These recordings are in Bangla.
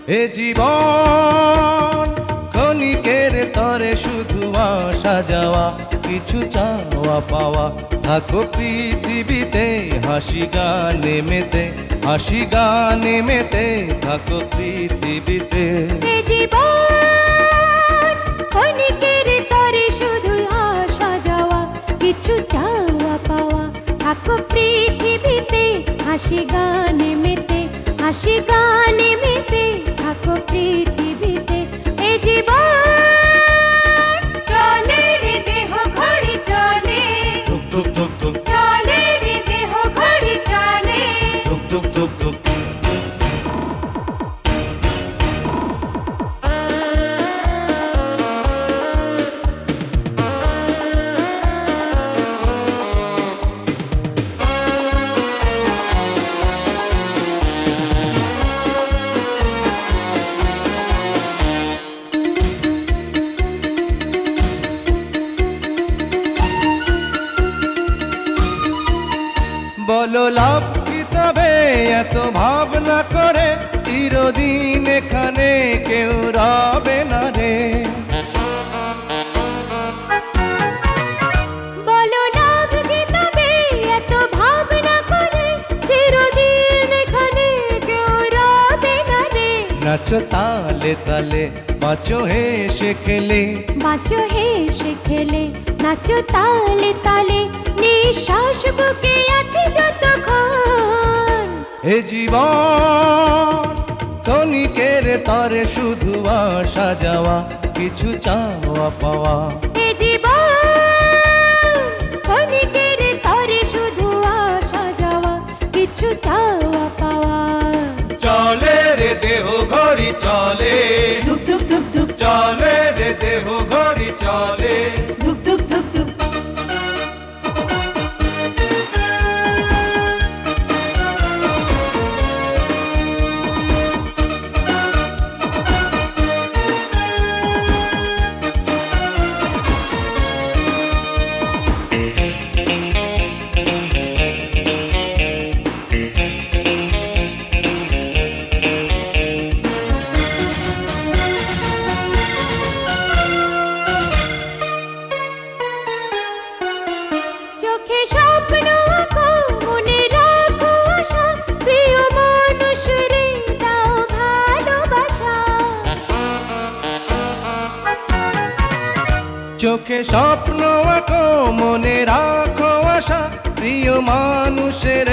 এ জীবন ক্ষণিকের তরে শুধু আসা যাওয়া, কিছু চাওয়া পাওয়া। থাকো পৃথিবীতে হাসি গানে মেতে, হাসি গানে মেতে থাকো পৃথিবীতে। এ জীবন ক্ষণিকের তরে শুধু আসা যাওয়া, কিছু চাওয়া পাওয়া। থাকো পৃথিবীতে হাসি গানে মেতে, হাসি গানে মেতে থাকো পৃথিবীতে। এ জীবন চলে রে দেহ ঘড়ি চলে, ধুক ধুক ধুক ধুক চলে রে দেহ ঘড়ি চলে। ধুক ধুক ধুক ধুক। বলো লাভ কি তবে এত ভাবনা করে, চিরদিন এখানে কেউ রবে না রে। বলো লাভ কি তবে এত ভাবনা করে, চিরদিন এখানে কেউ রবে না রে। নাচো তালে তালে, বাঁচো হেসে খেলে, বাঁচো হেসে খেলে, নাচো তালে তালে, নিঃশ্বাস বুকে আছে যতক্ষণ। এ জীবন ক্ষণিকের তরে শুধু আসা যাওয়া, কিছু চাওয়া পাওয়া। এ জীবন ক্ষণিকের তরে শুধু আসা যাওয়া, কিছু চাওয়া পাওয়া। চলে রে দেহ ঘড়ি চলে, ধুক ধুক ধুক ধুক, চলে রে দেহ ঘড়ি চলে। ধুক ধুক ধুক ধুক। চোখে স্বপ্ন আঁকো, মনে রাখো আশা, প্রিয় মানুষ রে দাও ভালোবাসা। চোখে স্বপ্ন আঁকো, মনে রাখো আশা, প্রিয় মানুষের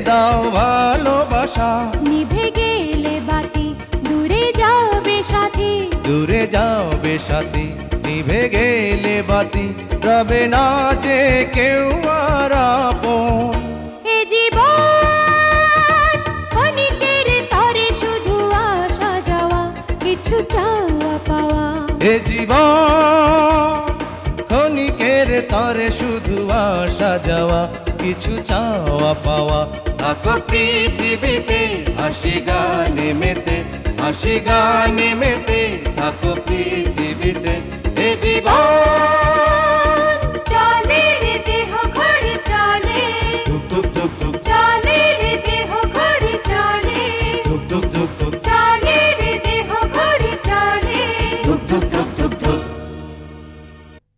দাও ভালোবাসা। নিভে গেলে বাতি দূরে যাবে সাথী, দূরে যাবে সাথী, নিভে গেলে বাতি, রবে না যে কেউ আর আপন। এ জীবন ক্ষণিকের তরে শুধু আসা যাওয়া, কিছু চাওয়া পাওয়া। এ জীবন ক্ষণিকের তরে শুধু আসা যাওয়া, কিছু চাওয়া পাওয়া। থাকো পৃথিবীতে হাসি গানে মেতে, হাসি গানে মেতে থাকো।